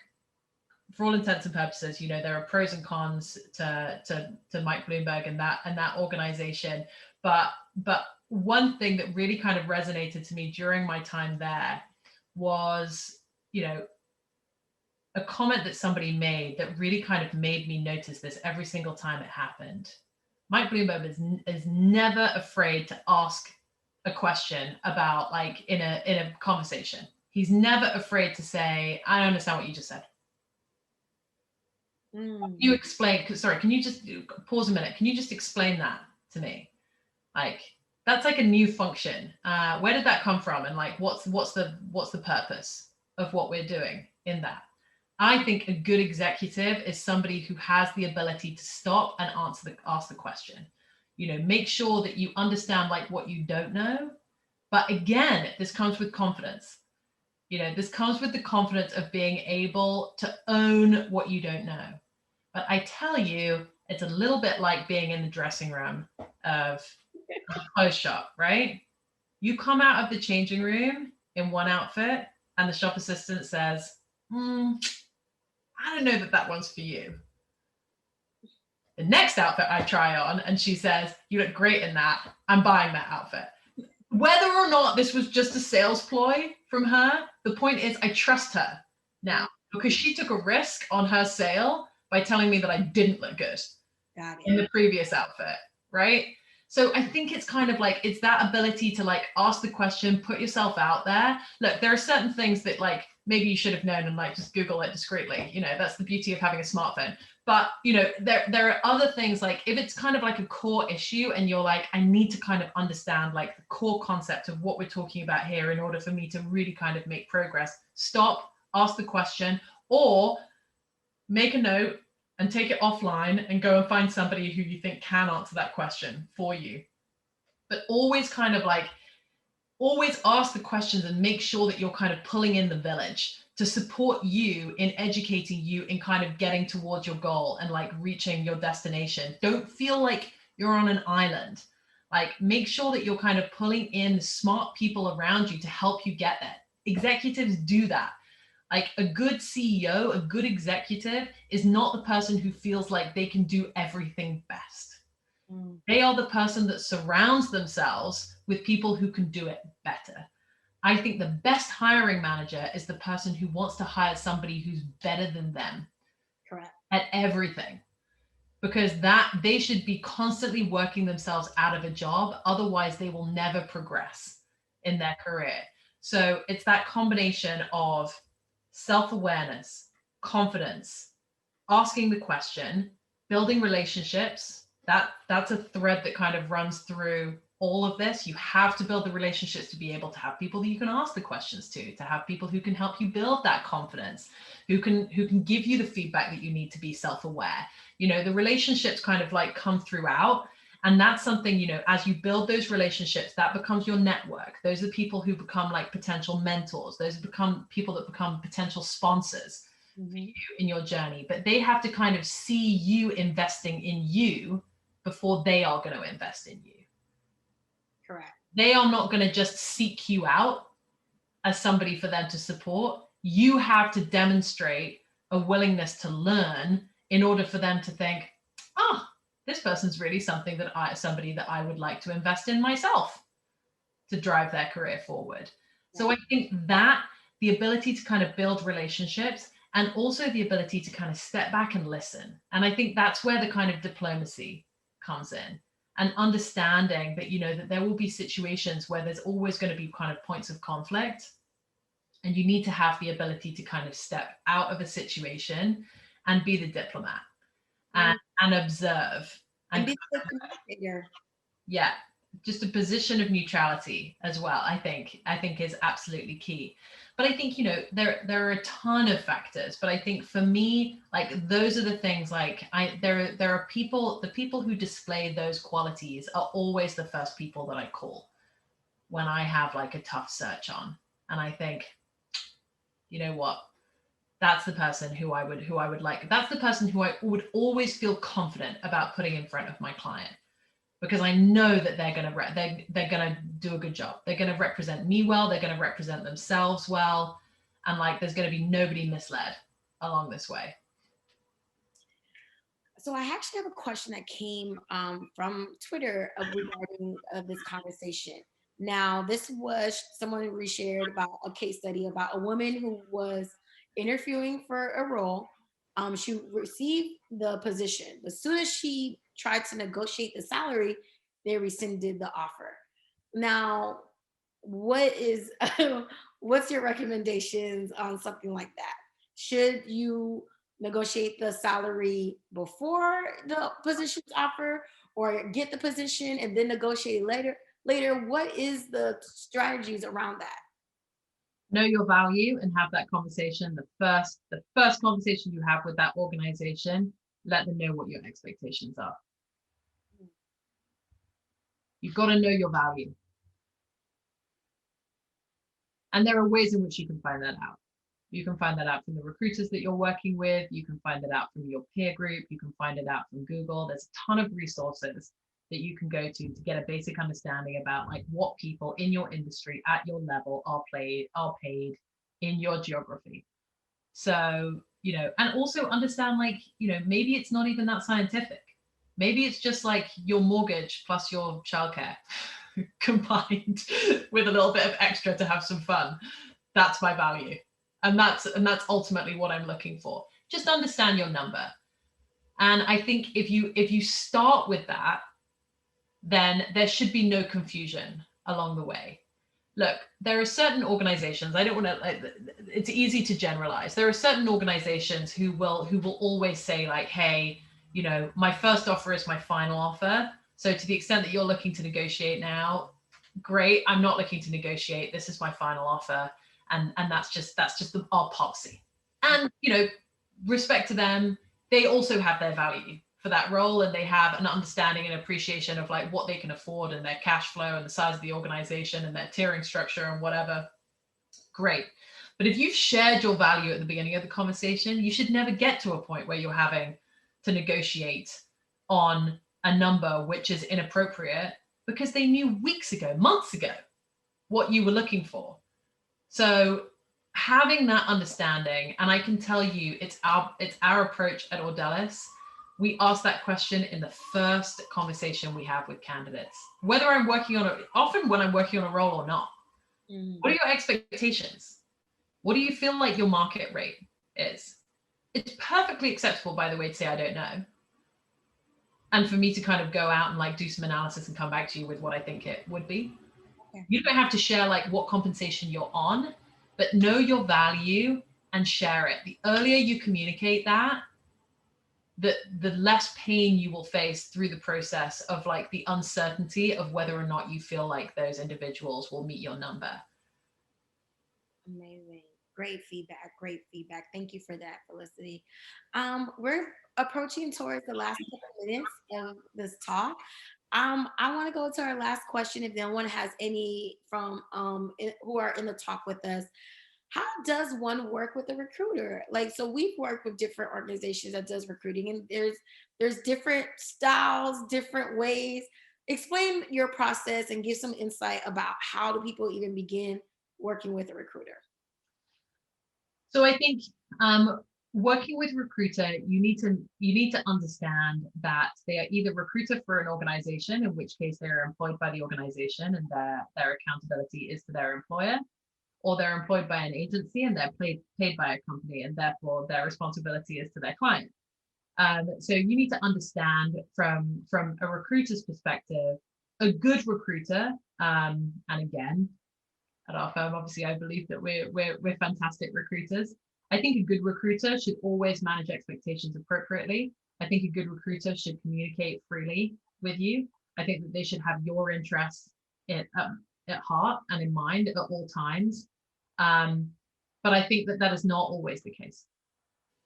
for all intents and purposes, there are pros and cons to Mike Bloomberg and that organization. But one thing that really kind of resonated to me during my time there was, a comment that somebody made that really kind of made me notice this every single time it happened. Mike Bloomberg is never afraid to ask a question about, like, in a conversation. He's never afraid to say, I don't understand what you just said. You explain, sorry, can you just pause a minute? Can you just explain that to me? Like, that's like a new function. Where did that come from? And like, what's the purpose of what we're doing in that? I think a good executive is somebody who has the ability to stop and ask the question. Make sure that you understand like what you don't know. But again, this comes with confidence. This comes with the confidence of being able to own what you don't know. But I tell you, It's a little bit like being in the dressing room of a clothes shop, right? You come out of the changing room in one outfit, and the shop assistant says, I don't know that that one's for you. The next outfit I try on, and she says, you look great in that. I'm buying that outfit. Whether or not this was just a sales ploy from her, the point is I trust her now because she took a risk on her sale by telling me that I didn't look good in the previous outfit, right? So I think it's kind of like, it's that ability to like ask the question, put yourself out there. Look, there are certain things that like maybe you should have known and like just Google it discreetly. You know, that's the beauty of having a smartphone. But you know, there are other things like if it's kind of like a core issue and you're like, I need to kind of understand like the core concept of what we're talking about here in order for me to really kind of make progress. Stop, ask the question, or make a note and take it offline and go and find somebody who you think can answer that question for you. But always kind of like, always ask the questions and make sure that you're kind of pulling in the village to support you in educating you in kind of getting towards your goal and like reaching your destination. Don't feel like you're on an island. Like make sure that you're kind of pulling in smart people around you to help you get there. Executives do that. Like a good CEO, a good executive is not the person who feels like they can do everything best. They are the person that surrounds themselves with people who can do it better. I think the best hiring manager is the person who wants to hire somebody who's better than them. Correct. At everything, because that they should be constantly working themselves out of a job. Otherwise, they will never progress in their career. So it's that combination of self-awareness, confidence, asking the question, building relationships. That's a thread that kind of runs through all of this. You have to build the relationships to be able to have people that you can ask the questions to have people who can help you build that confidence, who can give you the feedback that you need to be self-aware. You know, the relationships kind of like come throughout. And that's something, you know, as you build those relationships, that becomes your network. Those are the people who become like potential mentors. Those become people that become potential sponsors for you in your journey. But they have to kind of see you investing in you before they are going to invest in you. Correct. They are not going to just seek you out as somebody for them to support. You have to demonstrate a willingness to learn in order for them to think, oh, this person's really somebody that I would like to invest in myself to drive their career forward. So I think that the ability to kind of build relationships and also the ability to kind of step back and listen. And I think that's where the kind of diplomacy comes in, and understanding that, you know, that there will be situations where there's always going to be kind of points of conflict. And you need to have the ability to kind of step out of a situation and be the diplomat and observe. And be the communicator. Yeah, just a position of neutrality as well, I think is absolutely key. But I think, you know, there are a ton of factors, but I think for me, like those are the things, like there are people, the people who display those qualities are always the first people that I call when I have like a tough search on. And I think, you know what, that's the person who I would like, that's the person who I would always feel confident about putting in front of my client, because I know that they're gonna do a good job. They're gonna represent me well. They're gonna represent themselves well, and like there's gonna be nobody misled along this way. So I actually have a question that came from Twitter regarding this conversation. Now, this was someone who reshared about a case study about a woman who was interviewing for a role. She received the position. As soon as she tried to negotiate the salary, they rescinded the offer. Now, what is what's your recommendations on something like that? Should you negotiate the salary before the position's offer, or get the position and then negotiate later? What is the strategies around that? Know your value and have that conversation. The first conversation you have with that organization, let them know what your expectations are. You've got to know your value. And there are ways in which you can find that out. You can find that out from the recruiters that you're working with. You can find it out from your peer group. You can find it out from Google. There's a ton of resources that you can go to get a basic understanding about like what people in your industry at your level are paid in your geography. So, and also understand like, maybe it's not even that scientific. Maybe it's just like your mortgage plus your childcare combined with a little bit of extra to have some fun. That's my value. And that's ultimately what I'm looking for. Just understand your number. And I think if you start with that, then there should be no confusion along the way. Look, there are certain organizations, I don't want to, it's easy to generalize. There are certain organizations who will always say like, hey, my first offer is my final offer. So to the extent that you're looking to negotiate now, great. I'm not looking to negotiate. This is my final offer. And that's just our policy. And, respect to them, they also have their value for that role, and they have an understanding and appreciation of like what they can afford and their cash flow and the size of the organization and their tiering structure and whatever. Great. But if you've shared your value at the beginning of the conversation, you should never get to a point where you're having to negotiate on a number which is inappropriate, because they knew weeks ago, months ago, what you were looking for. So having that understanding, and I can tell you it's our approach at Audeliss. We ask that question in the first conversation we have with candidates, whether I'm working on often when I'm working on a role or not. What are your expectations? What do you feel like your market rate is? It's perfectly acceptable, by the way, to say I don't know, and for me to kind of go out and like do some analysis and come back to you with what I think it would be. Okay. You don't have to share like what compensation you're on, but know your value and share it. The earlier you communicate that, the less pain you will face through the process of like the uncertainty of whether or not you feel like those individuals will meet your number. Amazing. Great feedback. Great feedback. Thank you for that, Felicity. We're approaching towards the last couple minutes of this talk. I want to go to our last question. If no one has any from who are in the talk with us, how does one work with a recruiter? Like, so we've worked with different organizations that does recruiting, and there's different styles, different ways. Explain your process and give some insight about how do people even begin working with a recruiter. So I think working with recruiter, you need to understand that they are either recruiter for an organization, in which case they're employed by the organization and their accountability is to their employer, or they're employed by an agency and they're paid by a company, and therefore their responsibility is to their client. So you need to understand from a recruiter's perspective, a good recruiter, and again, at our firm, obviously, I believe that we're fantastic recruiters. I think a good recruiter should always manage expectations appropriately. I think a good recruiter should communicate freely with you. I think that they should have your interests at heart and in mind at all times. But I think that is not always the case.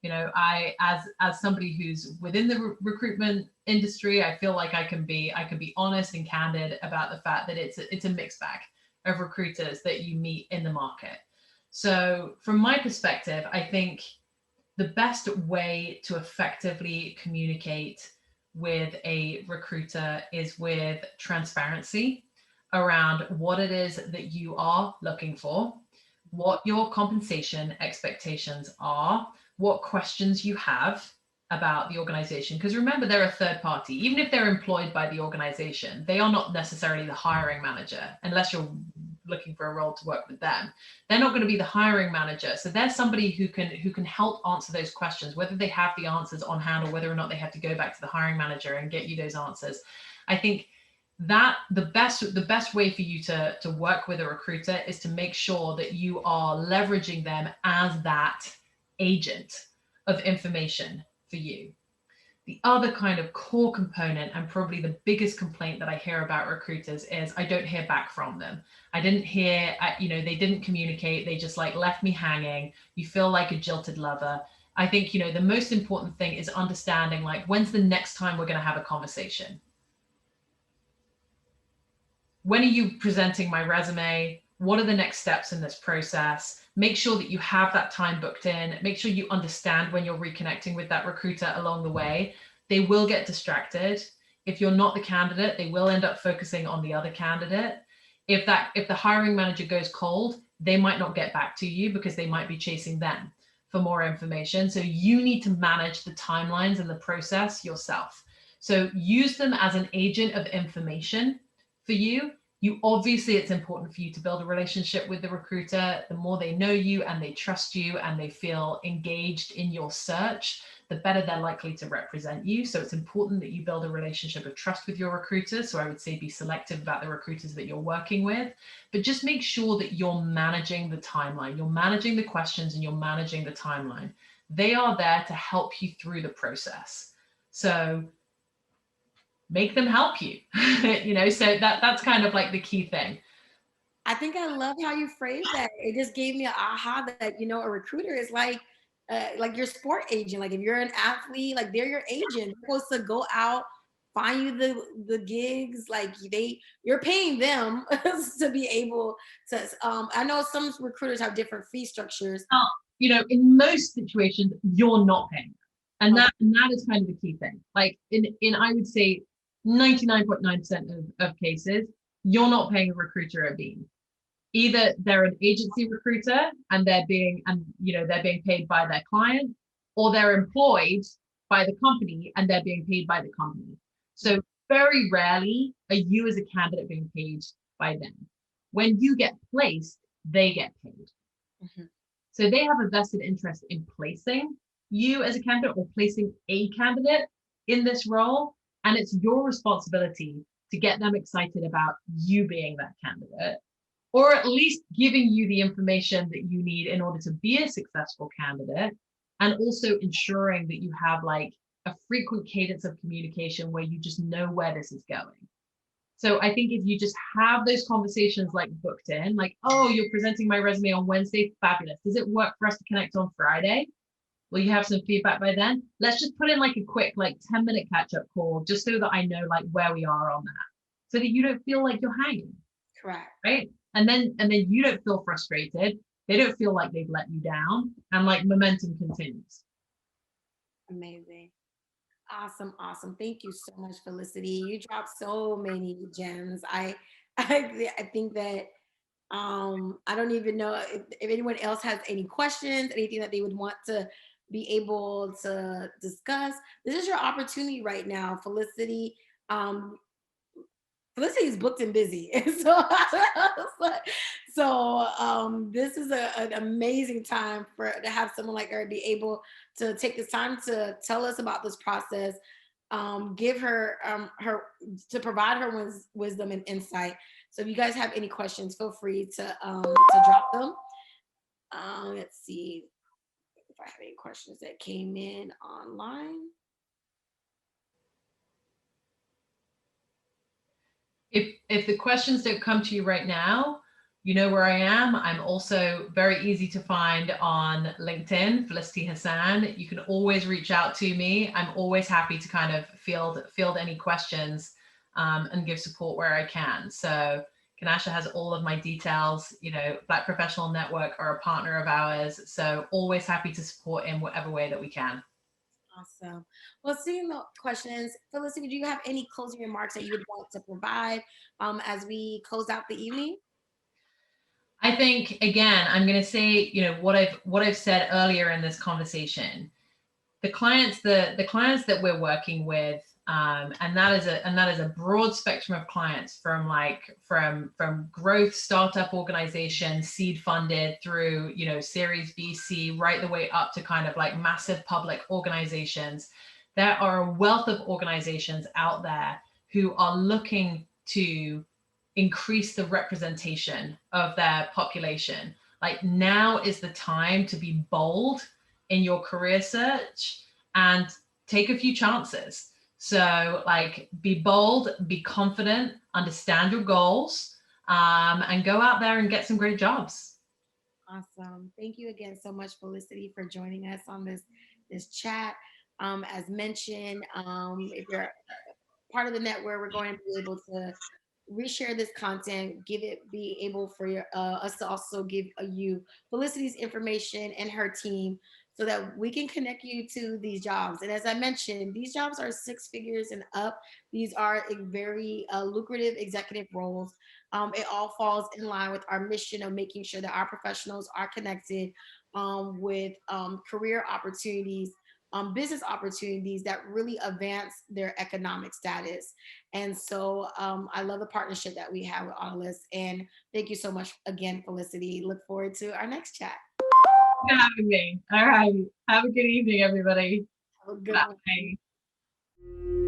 I as somebody who's within the recruitment industry, I feel like I can be honest and candid about the fact that it's a mixed bag of recruiters that you meet in the market. So from my perspective, I think the best way to effectively communicate with a recruiter is with transparency around what it is that you are looking for, what your compensation expectations are, what questions you have about the organization. Because remember, they're a third party. Even if they're employed by the organization, they are not necessarily the hiring manager, unless you're looking for a role to work with them. They're not going to be the hiring manager. So there's somebody who can help answer those questions, whether they have the answers on hand or whether or not they have to go back to the hiring manager and get you those answers. I think that the best way for you to work with a recruiter is to make sure that you are leveraging them as that agent of information for you. The other kind of core component, and probably the biggest complaint that I hear about recruiters, is I don't hear back from them. I didn't hear, they didn't communicate. They just like left me hanging. You feel like a jilted lover. I think, the most important thing is understanding like, when's the next time we're going to have a conversation? When are you presenting my resume? What are the next steps in this process? make sure that you have that time booked in, make sure you understand when you're reconnecting with that recruiter along the way. They will get distracted. If you're not the candidate, they will end up focusing on the other candidate. If the hiring manager goes cold, they might not get back to you because they might be chasing them for more information. So you need to manage the timelines and the process yourself. So use them as an agent of information for you. You obviously, it's important for you to build a relationship with the recruiter. The more they know you and they trust you and they feel engaged in your search, the better they're likely to represent you. So it's important that you build a relationship of trust with your recruiters. So I would say be selective about the recruiters that you're working with, but just make sure that you're managing the timeline, you're managing the questions, and you're managing the timeline. They are there to help you through the process. So make them help you, so that's kind of like the key thing. I think I love how you phrased that. It just gave me an aha that, a recruiter is like your sport agent. Like if you're an athlete, like they're your agent. They're supposed to go out, find you the gigs. Like you're paying them to be able to. I know some recruiters have different fee structures. In most situations, you're not paying. And that is kind of the key thing. Like in I would say 99.9% of cases, you're not paying a recruiter a bean. Either they're an agency recruiter and they're being paid by their client, or they're employed by the company and they're being paid by the company. So very rarely are you as a candidate being paid by them. When you get placed, they get paid. Mm-hmm. So they have a vested interest in placing you as a candidate or placing a candidate in this role. And it's your responsibility to get them excited about you being that candidate, or at least giving you the information that you need in order to be a successful candidate, and also ensuring that you have like a frequent cadence of communication where you just know where this is going. So I think if you just have those conversations like booked in, like, oh, you're presenting my resume on Wednesday, fabulous. Does it work for us to connect on Friday? Will you have some feedback by then? Let's just put in like a quick like 10-minute catch-up call just so that I know like where we are on that, so that you don't feel like you're hanging. Correct. Right. And then you don't feel frustrated. They don't feel like they've let you down, and like momentum continues. Amazing. Awesome. Thank you so much, Felicity. You dropped so many gems. I think that I don't even know if anyone else has any questions, anything that they would want to be able to discuss. This is your opportunity right now, Felicity. Um, Felicity is booked and busy, and this is an amazing time to have someone like her be able to take this time to tell us about this process, give her to provide her wisdom and insight. So if you guys have any questions, feel free to drop them. Let's see if I have any questions that came in online. If the questions don't come to you right now, you know where I am. I'm also very easy to find on LinkedIn, Felicity Hassan. You can always reach out to me. I'm always happy to kind of field any questions and give support where I can. So Kenasha has all of my details. Black Professional Network are a partner of ours. So always happy to support in whatever way that we can. Awesome. Well, seeing the questions, Felicity, do you have any closing remarks that you would want to provide as we close out the evening? I think again, I'm going to say, what I've said earlier in this conversation. The clients that we're working with, and that is a broad spectrum of clients, from growth startup organizations, seed funded, through Series B, C, right the way up to kind of like massive public organizations. There are a wealth of organizations out there who are looking to increase the representation of their population. Like, now is the time to be bold in your career search and take a few chances. So like, be bold, be confident, understand your goals, and go out there and get some great jobs. Awesome. Thank you again so much, Felicity, for joining us on this chat. As mentioned, if you're part of the network, we're going to be able to reshare this content, give it, be able for us to also give you Felicity's information and her team so that we can connect you to these jobs. And as I mentioned, these jobs are six figures and up. These are a very lucrative executive roles. It all falls in line with our mission of making sure that our professionals are connected with career opportunities, business opportunities that really advance their economic status. And so I love the partnership that we have with Audeliss. And thank you so much again, Felicity. Look forward to our next chat. For having me. All right. Have a good evening, everybody. Have a good one. Bye.